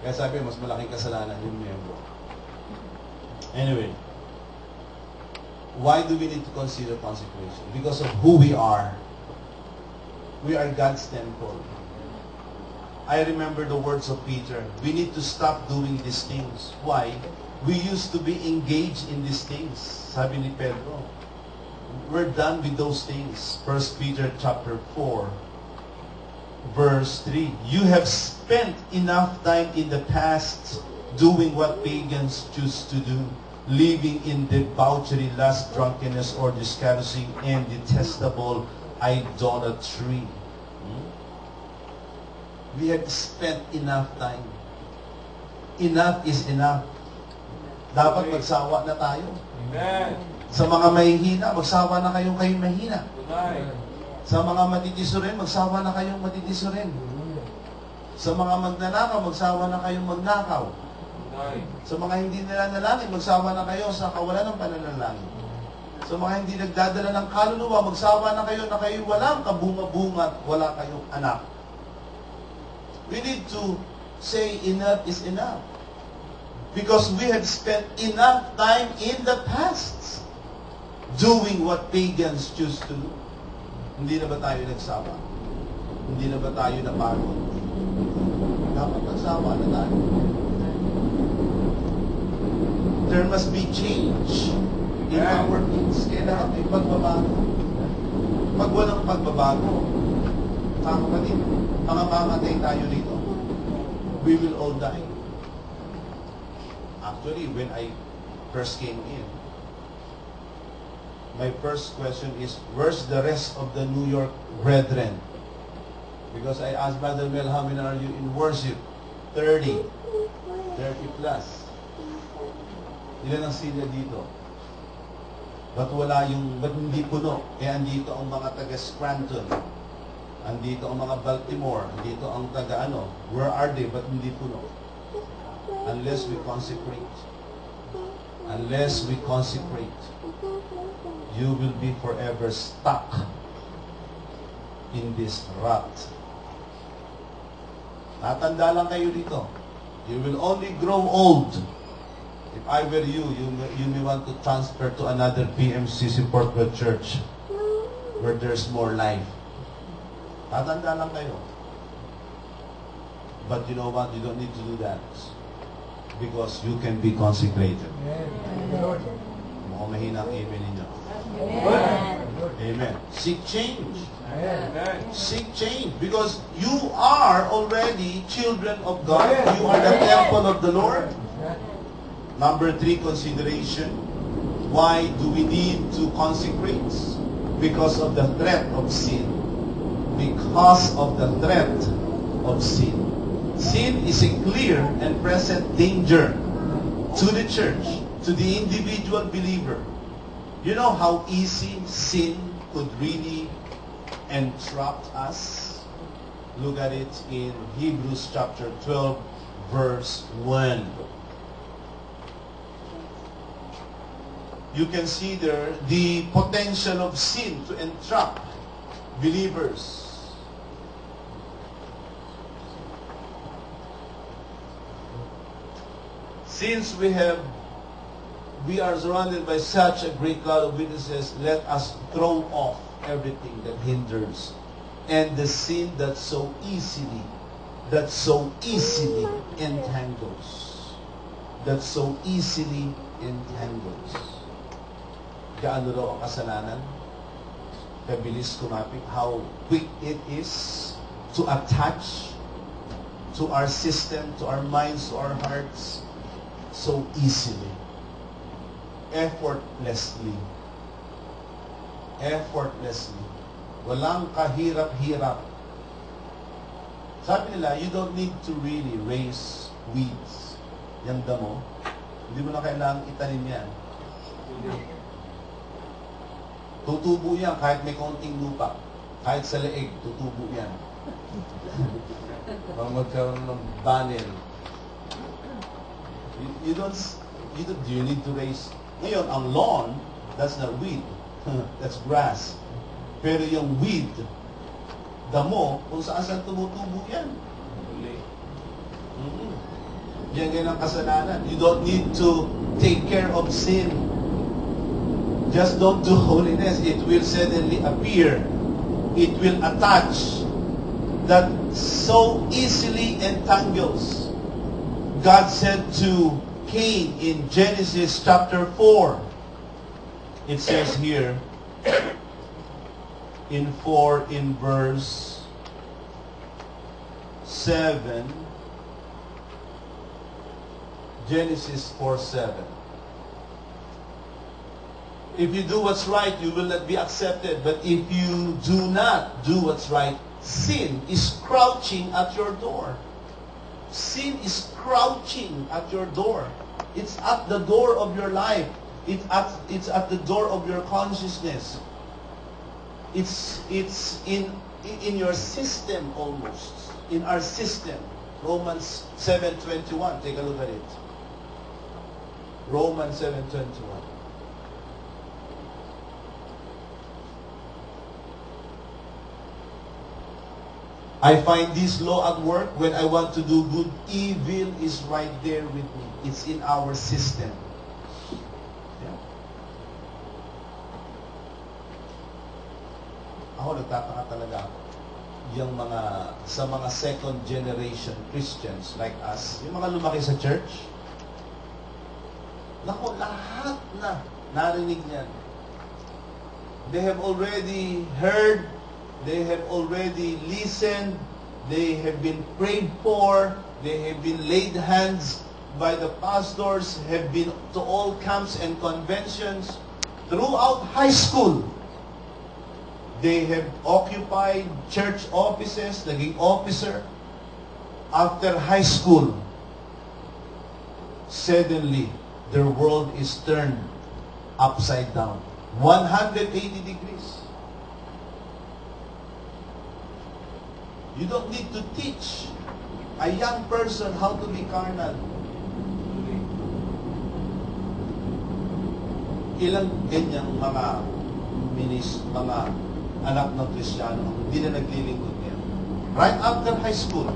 Kaya sabi, mas malaking kasalanan yung membro. Anyway, why do we need to consider consecration? Because of who we are. We are God's temple. I remember the words of Peter. We need to stop doing these things. Why? We used to be engaged in these things. Sabi ni Pedro. We're done with those things. 1 Peter chapter 4. Verse 3, you have spent enough time in the past doing what pagans choose to do, living in debauchery, lust, drunkenness, or discouraging and detestable idolatry. We have spent enough time. Enough is enough. Dapat magsawa na tayo. Amen. Sa mga mahihina, magsawa na kayong mahina. Amen. Sa mga matitiso rin, magsawa na kayong matitiso rin. Sa mga magnanakaw, magsawa na kayong magnakaw. Sa mga hindi nilanalangin, magsawa na kayo sa kawalan ng pananalangin. Sa mga hindi nagdadala ng kaluluwa, magsawa na kayo walang kabunga-bunga at wala kayong anak. We need to say enough is enough. Because we have spent enough time in the past doing what pagans choose to do. Hindi na ba tayo nagsawa? Hindi na ba tayo napagod? Dapat nagsawa na tayo. There must be change in our needs. Kailangan may pagbabago. Pag walang pagbabago, mga kapatid, mga mamatay tayo dito. We will all die. Actually, when I first came in, my first question is, where's the rest of the New York brethren? Because I asked Brother Mel, how many are you in worship? 30. 30 plus. Ilan ang silya dito? Ba't hindi puno? Eh, andito ang mga taga Scranton. Andito ang mga Baltimore. Andito ang taga ano. Where are they? Ba't hindi puno? Unless we consecrate. Unless we consecrate, you will be forever stuck in this rut. Natanda lang kayo dito. You will only grow old. If I were you, you may want to transfer to another PMCC Portland Church where there's more life. Tatanda lang kayo. But you know what? You don't need to do that. Because you can be consecrated. Mukhang mahina ang amen ninyo. Amen. Seek change. Seek change. Because you are already children of God. You are the temple of the Lord. Number 3 consideration. Why do we need to consecrate? Because of the threat of sin. Because of the threat of sin. Sin is a clear and present danger to the church, to the individual believer. You know how easy sin could really entrap us? Look at it in Hebrews chapter 12, verse 1. You can see there the potential of sin to entrap believers. Since we are surrounded by such a great cloud of witnesses, let us throw off everything that hinders and the sin that so easily entangles. That so easily entangles. Gaano raw ang kasalanan? Kabilis kumapit. How quick it is to attach to our system, to our minds, to our hearts, so easily. Effortlessly. Effortlessly. Walang kahirap-hirap. Sabi nila, you don't need to really raise weeds. Yung damo, hindi mo na kailangang itanim yan. Tutubo yan kahit may konting lupa. Kahit sa leeg, tutubo yan. Magkaroon ng banel. Do you need to raise? Ngayon, ang lawn, that's not weed. That's grass. Pero yung weed, damo, kung saan tumutubo yan. Yan ang kasalanan. You don't need to take care of sin. Just don't do holiness. It will suddenly appear. It will attach. That so easily entangles. God said to Cain in Genesis chapter 4. It says here, in verse 7, Genesis 4:7. If you do what's right, you will not be accepted. But if you do not do what's right, sin is crouching at your door. Sin is crouching at your door. It's at the door of your life. It's at the door of your consciousness. It's in your system almost. In our system. Romans 7:21. Take a look at it. Romans 7:21. I find this law at work. When I want to do good, evil is right there with me. It's in our system. Yeah. Ako, nagtataka talaga ako. Yung sa mga second generation Christians like us, yung mga lumaki sa church, naku, lahat na narinig niyan. They have already heard, they have already listened, they have been prayed for, they have been laid hands by the pastors, have been to all camps and conventions. Throughout high school, they have occupied church offices, naging officer. After high school, suddenly, their world is turned upside down. 180 degrees. You don't need to teach a young person how to be carnal. Ilang ganyang mga anak ng Kristiyano, hindi na naglilingkod niya. Right after high school.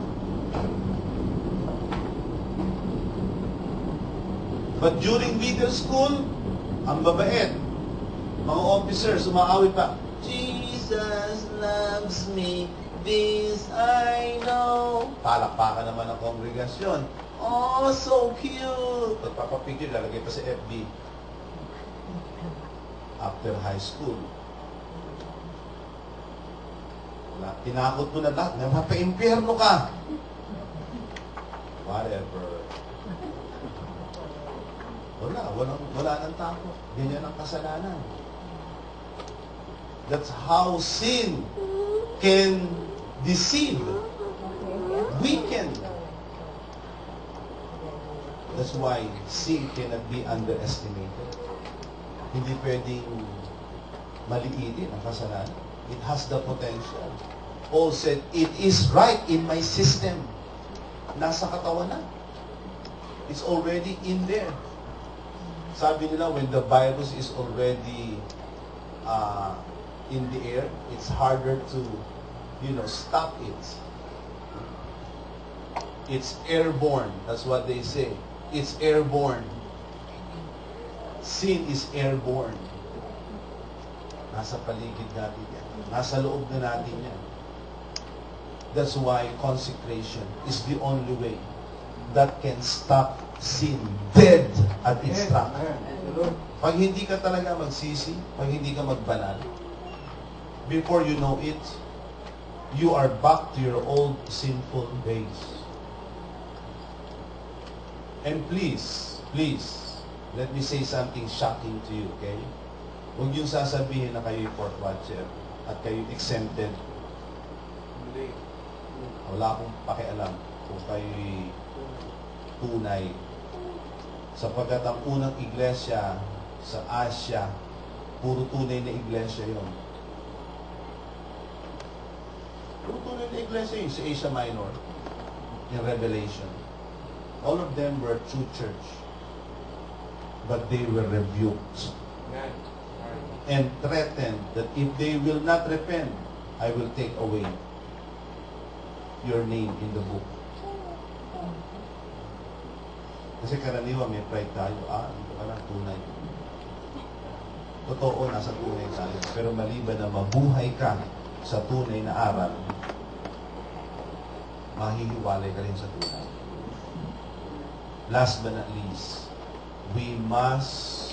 But during middle school, ang babait. Mga officers, umaawit pa, Jesus loves me, this I know. Palakpakan naman ang kongregasyon. Oh, so cute. Pagpapapicture, lalagay pa sa FB. After high school. Tinakot mo na lahat. Mapa-impyerno ka. Whatever. Wala nang takot. Ganyan ang kasalanan. That's how sin can deceive, weaken. That's why sin cannot be underestimated. Hindi pwedeng maliitin ang kasalanan. It has the potential. Paul said, it is right in my system. Nasa katawan na. It's already in there. Sabi nila, when the virus is already in the air, it's harder to, stop it. It's airborne. That's what they say. It's airborne. Sin is airborne. Nasa paligid natin yan. Nasa loob na natin yan. That's why consecration is the only way that can stop sin dead at its track. Pag hindi ka talaga magsisi, pag hindi ka magbanal, before you know it, you are back to your old sinful ways. And please, let me say something shocking to you, okay? Huwag yung sasabihin na kayo'y fourth watcher at kayo'y exempted. Wala akong pakialam kung kayo'y tunay. Sapagkat ang unang iglesia sa Asia, puro tunay na iglesia yon. Puro tunay na iglesia yun sa Asia Minor, in Revelation. All of them were true church. But they were rebuked. And threatened that if they will not repent, I will take away your name in the book. Kasi karaniwan may pride tayo, dito ka lang tunay. Totoo, nasa tunay tayo. Pero maliban na mabuhay ka sa tunay na aral, mahihiwalay ka rin sa tunay. Last but not least, we must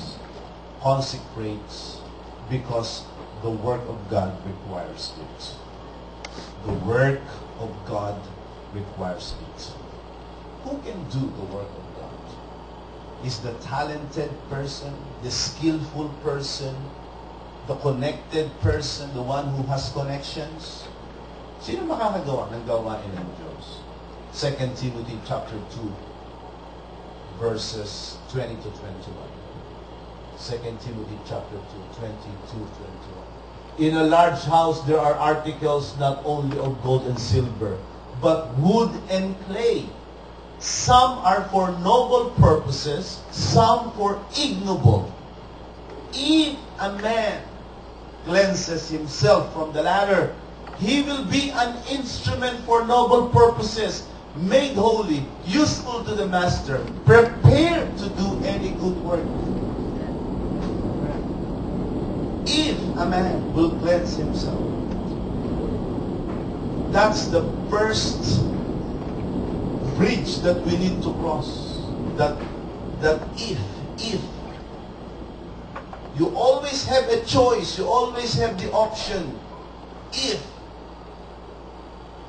consecrate because the work of God requires it. The work of God requires it. Who can do the work of God? Is the talented person, the skillful person, the connected person, the one who has connections? Sino makakagawa ng gawain ng Diyos? 2 Timothy chapter 2, verses 20 to 21. 2 Timothy chapter 2, 20 to 21. In a large house there are articles not only of gold and silver, but wood and clay. Some are for noble purposes, some for ignoble. If a man cleanses himself from the latter, He will be an instrument for noble purposes, made holy, useful to the master, prepared to do any good work. If a man will cleanse himself, that's the first bridge that we need to cross. That if you always have a choice, you always have the option. If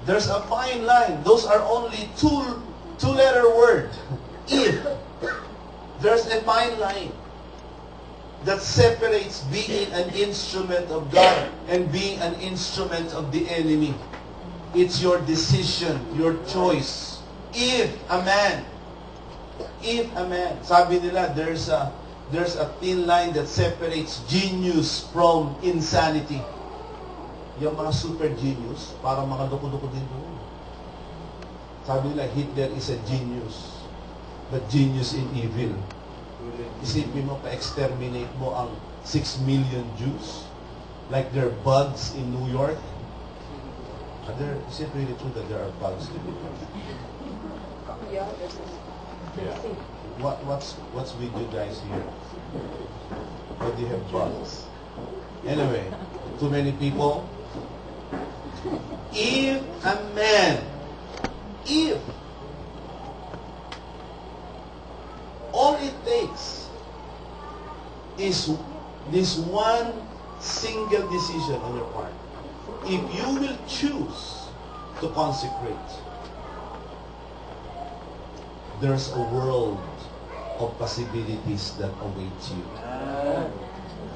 there's a fine line, those are only two-letter word. If there's a fine line that separates being an instrument of God and being an instrument of the enemy. It's your decision, your choice. If a man, sabi nila, there's a thin line that separates genius from insanity. Yung mga super genius, parang mga duko-duko din doon. Sabi nila, Hitler is a genius, but genius in evil. Isipin mo, pa-exterminate mo ang 6 million Jews like they're bugs in New York. Is it really true that there are bugs in New York? What's with you guys here? Why do you have bugs? Anyway, too many people. If a man, all it takes is this one single decision on your part. If you will choose to consecrate, there's a world of possibilities that awaits you.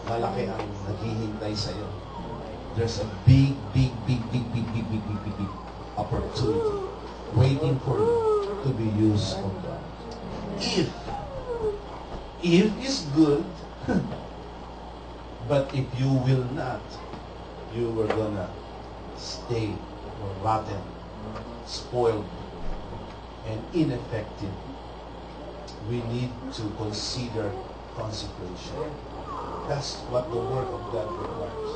Malaki ang naghihintay sa'yo. There's a big opportunity waiting for you to be used of God. If is good, but if you will not, you were gonna stay rotten, spoiled, and ineffective. We need to consider consecration. That's what the work of God requires.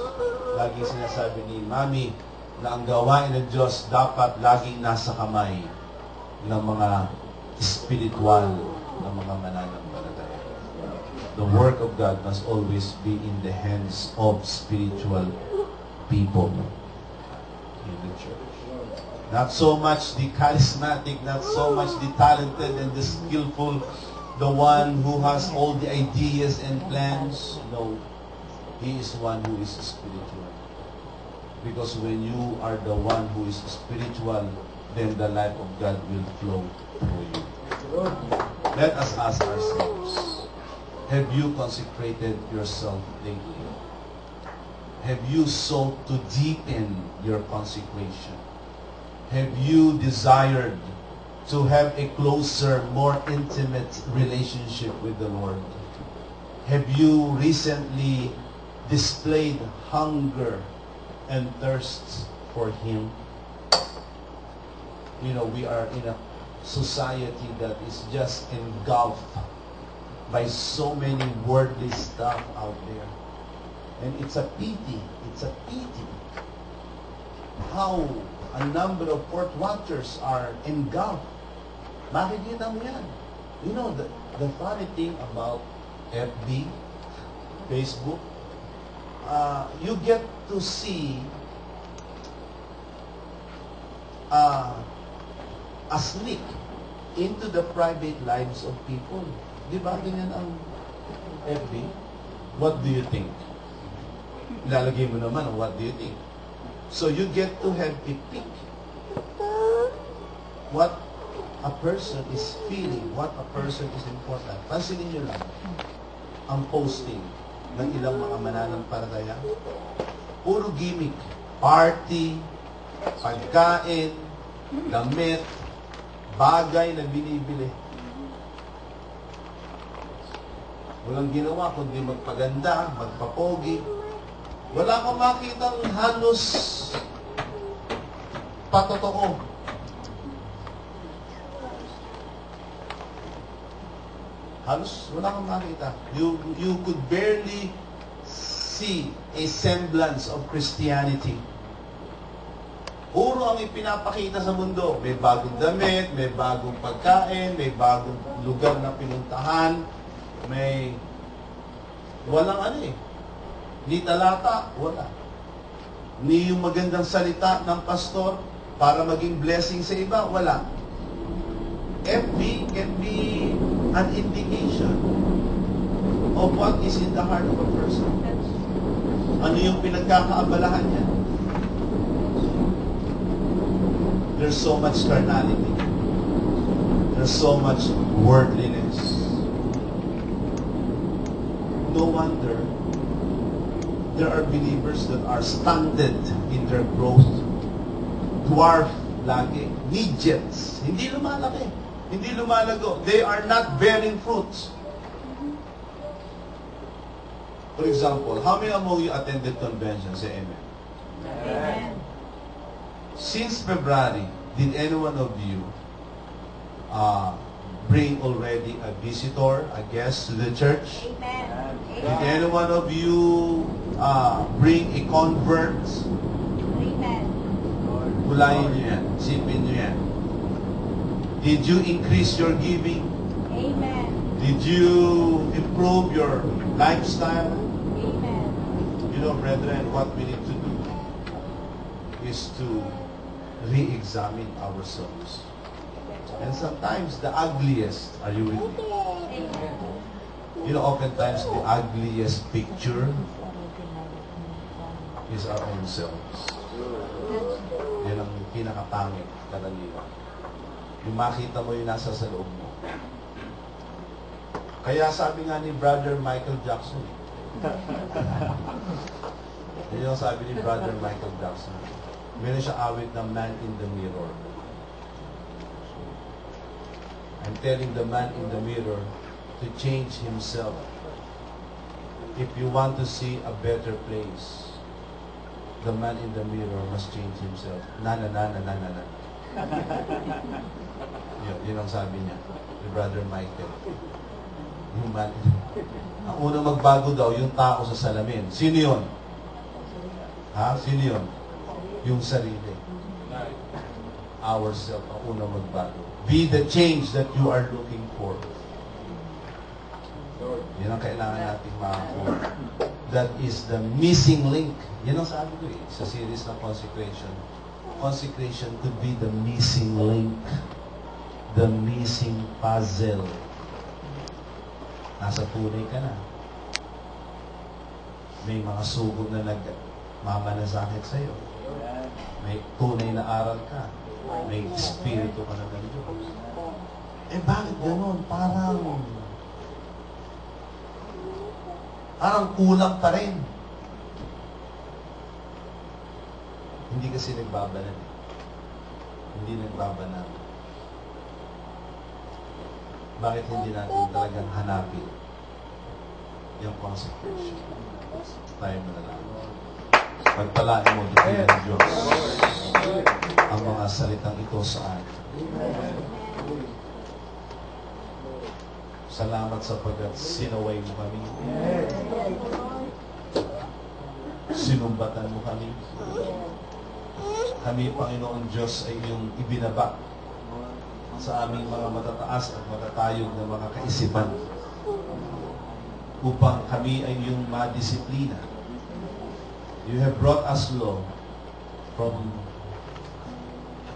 Lagi sinasabi ni Mami na ang gawain ng Diyos dapat laging nasa kamay ng mga spiritual na mga mananampalataya. The work of God must always be in the hands of spiritual people in the church. Not so much the charismatic, not so much the talented and the skillful, the one who has all the ideas and plans. No, he is one who is spiritual. Because when you are the one who is spiritual, then the life of God will flow through you. Let us ask ourselves, have you consecrated yourself lately? Have you sought to deepen your consecration? Have you desired to have a closer, more intimate relationship with the Lord? Have you recently displayed hunger and thirst for Him? You know, we are in a society that is just engulfed by so many worldly stuff out there. And it's a pity how a number of Port Watchers are engulfed. Makikita mo yan. You know, the funny thing about FB, Facebook, you get to see a sneak into the private lives of people. Di ba ganyan ang FB? What do you think? Ilalagay mo naman, what do you think? So you get to have a peek what a person is feeling, what a person is important. Pansinin nyo lang ang posting ng ilang mga mananampalataya. Puro gimmick. Party, pagkain, damit, bagay na binibili. Walang ginawa kundi magpaganda, magpapogi. Wala kang makitang halos patotoo. Halos wala kang makita. You could barely see a semblance of Christianity. Puro ang ipinapakita sa mundo. May bagong damit, may bagong pagkain, may bagong lugar na pinuntahan, may walang ano eh. Ni talata, wala. Ni yung magandang salita ng pastor para maging blessing sa iba, wala. FB can be an indication of what is in the heart of a person. Ano yung pinagkakaabalahan niya? There's so much carnality. There's so much worldliness. No wonder there are believers that are stunted in their growth. Dwarf lagi. Midgets. Hindi lumalaki. Hindi lumalago. They are not bearing fruits. For example, how many among you attended convention? Say amen. Amen. Since February, did any one of you bring already a visitor, a guest to the church? Amen. Did any one of you bring a convert? Amen. Hulayin nyo yan. Sipin nyo yan. Did you increase your giving? Amen. Did you improve your lifestyle? Amen. You know, brethren, what we need to do is to re-examine ourselves. And sometimes the ugliest, are you with me? Amen. You know, oftentimes the ugliest picture is our own selves. Yan ang pinakapangit kadaliran. Yung makita mo yung nasa sa loob mo. Kaya sabi nga ni Brother Michael Jackson, yun yung sabi ni Brother Michael Jackson, meron siya awit na Man in the Mirror. I'm telling the man in the mirror to change himself. If you want to see a better place, the man in the mirror must change himself. Na. Yun ang sabi niya, ni Brother Michael. Yung man, ang unang magbago daw, yung tao sa salamin. Sino yun? Ha? Sino yun? Yung sarili. Ourselves ang unang magbago. Be the change that you are looking for. Yan ang kailangan natin makakuha. That is the missing link. Yan ang sabi ko sa series ng consecration. Consecration could be the missing link. The missing puzzle. Nasa tunay ka na. May mga sugod na nagmamanasakit sa'yo. May tunay na aral ka. May espiritu ka na ng Diyos. Eh bakit ganun? Parang kulang pa rin. Hindi kasi nagbabanan. Hindi nagbabanan. Bakit hindi natin talagang hanapin yung consecration? Tayo mo na lang. Pagpalain mo dito ng Diyos ang mga salitang ito sa akin. Salamat sapagkat sinaway mo kami. Sinumbatan mo kami. Kami, Panginoon Diyos, ay iyong ibinaba sa aming mga matataas at matatayog na mga kaisipan upang kami ay iyong madisiplina. You have brought us, Lord, from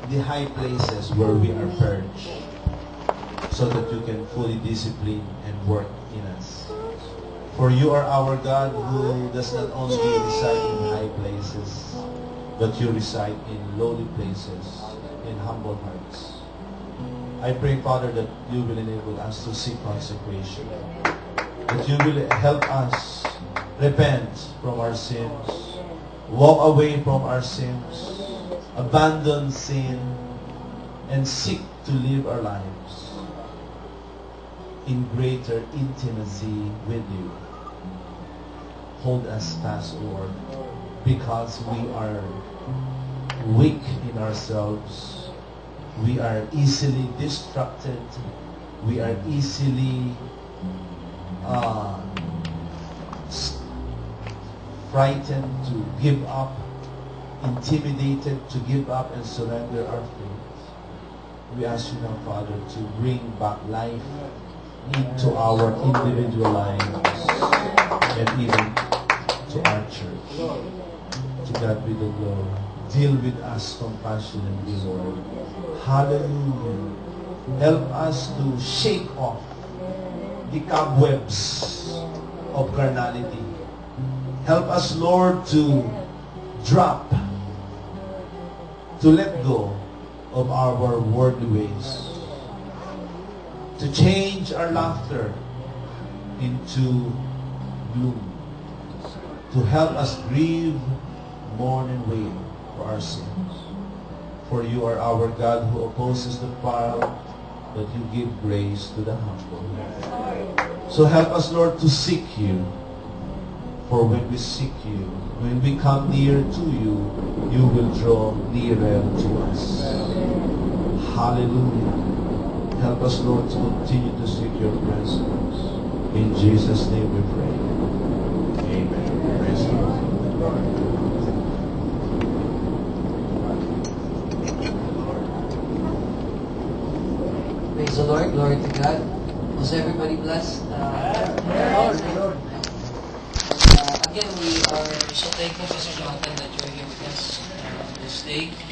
the high places where we are purged so that you can fully discipline and work in us. For you are our God who does not only reside in high places, but you reside in lowly places, in humble hearts. I pray, Father, that you will enable us to seek consecration, that you will help us repent from our sins, walk away from our sins, abandon sin, and seek to live our lives in greater intimacy with you. Hold us fast, Lord, because we are weak in ourselves. We are easily distracted. We are easily frightened to give up. intimidated to give up and surrender our faith. We ask you now, Father, to bring back life into our individual lives and even to our church. To God be the glory. Deal with us compassionately, Lord. Hallelujah. Help us to shake off the cobwebs of carnality. Help us, Lord, to drop, to let go of our worldly ways, to change our laughter into gloom, to help us grieve, mourn, and wail for our sins. For you are our God who opposes the proud, but you give grace to the humble. So help us, Lord, to seek you. For when we seek you, when we come near to you, you will draw nearer to us. Hallelujah. Help us, Lord, to continue to seek your presence. In Jesus' name we pray. Amen. Praise the Lord. Praise the Lord. Glory to God. Was everybody blessed? Again, we are so thankful, Pastor Jonathan, that you're here with us this day.